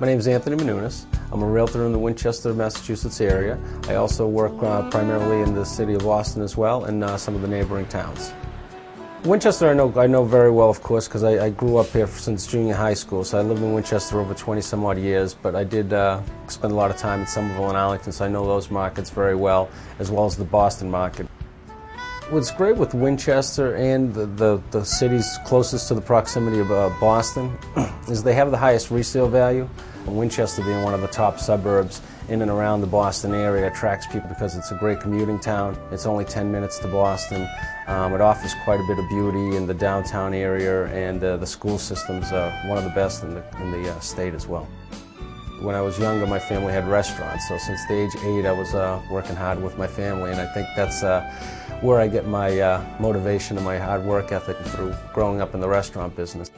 My name is Anthony Menounos. I'm a realtor in the Winchester, Massachusetts area. I also work primarily in the city of Boston as well and some of the neighboring towns. Winchester I know very well, of course, because I grew up here since junior high school, so I lived in Winchester over 20 some odd years, but I did spend a lot of time in Somerville and Arlington, so I know those markets very well, as well as the Boston market. What's great with Winchester and the cities closest to the proximity of Boston is they have the highest resale value. Winchester, being one of the top suburbs in and around the Boston area, attracts people because it's a great commuting town. It's only 10 minutes to Boston. It offers quite a bit of beauty in the downtown area, and the school systems are one of the best in the state as well. When I was younger, my family had restaurants, so since the age of 8 I was working hard with my family, and I think that's where I get my motivation and my hard work ethic through growing up in the restaurant business.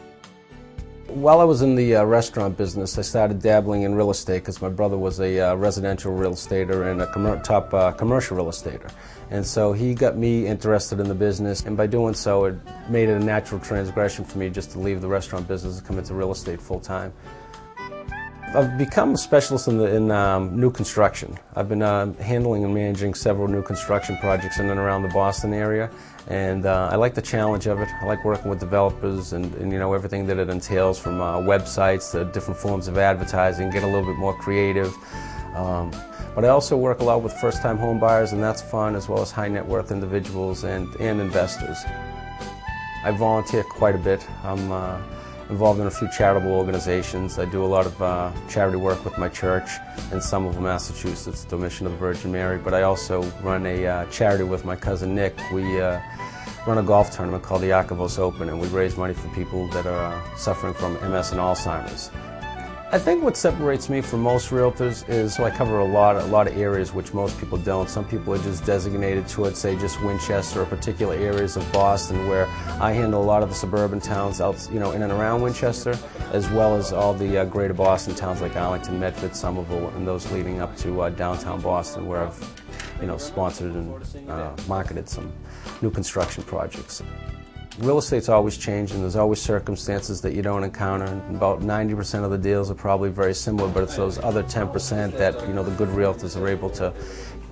While I was in the restaurant business, I started dabbling in real estate because my brother was a residential real estater and a top commercial real estater. And so he got me interested in the business, and by doing so it made it a natural transgression for me just to leave the restaurant business and come into real estate full time. I've become a specialist in new construction. I've been handling and managing several new construction projects in and around the Boston area, and I like the challenge of it. I like working with developers and you know, everything that it entails, from websites to different forms of advertising, get a little bit more creative. But I also work a lot with first-time home buyers, and that's fun, as well as high net worth individuals and investors. I volunteer quite a bit. I'm involved in a few charitable organizations. I do a lot of charity work with my church in Somerville, Massachusetts, the Mission of the Virgin Mary, but I also run a charity with my cousin Nick. We run a golf tournament called the Archivos Open, and we raise money for people that are suffering from MS and Alzheimer's. I think what separates me from most realtors is I cover a lot of areas which most people don't. Some people are just designated towards, say, just Winchester or particular areas of Boston, where I handle a lot of the suburban towns out, you know, in and around Winchester, as well as all the greater Boston towns like Arlington, Medford, Somerville, and those leading up to downtown Boston, where I've, you know, sponsored and marketed some new construction projects. Real estate's always changing. There's always circumstances that you don't encounter. About 90% of the deals are probably very similar, but it's those other 10% that, you know, the good realtors are able to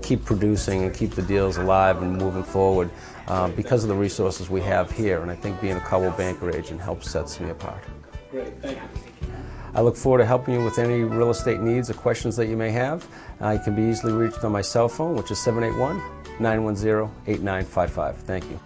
keep producing and keep the deals alive and moving forward because of the resources we have here. And I think being a Coldwell banker agent helps sets me apart. Great, thank you. I look forward to helping you with any real estate needs or questions that you may have. You can be easily reached on my cell phone, which is 781-910-8955. Thank you.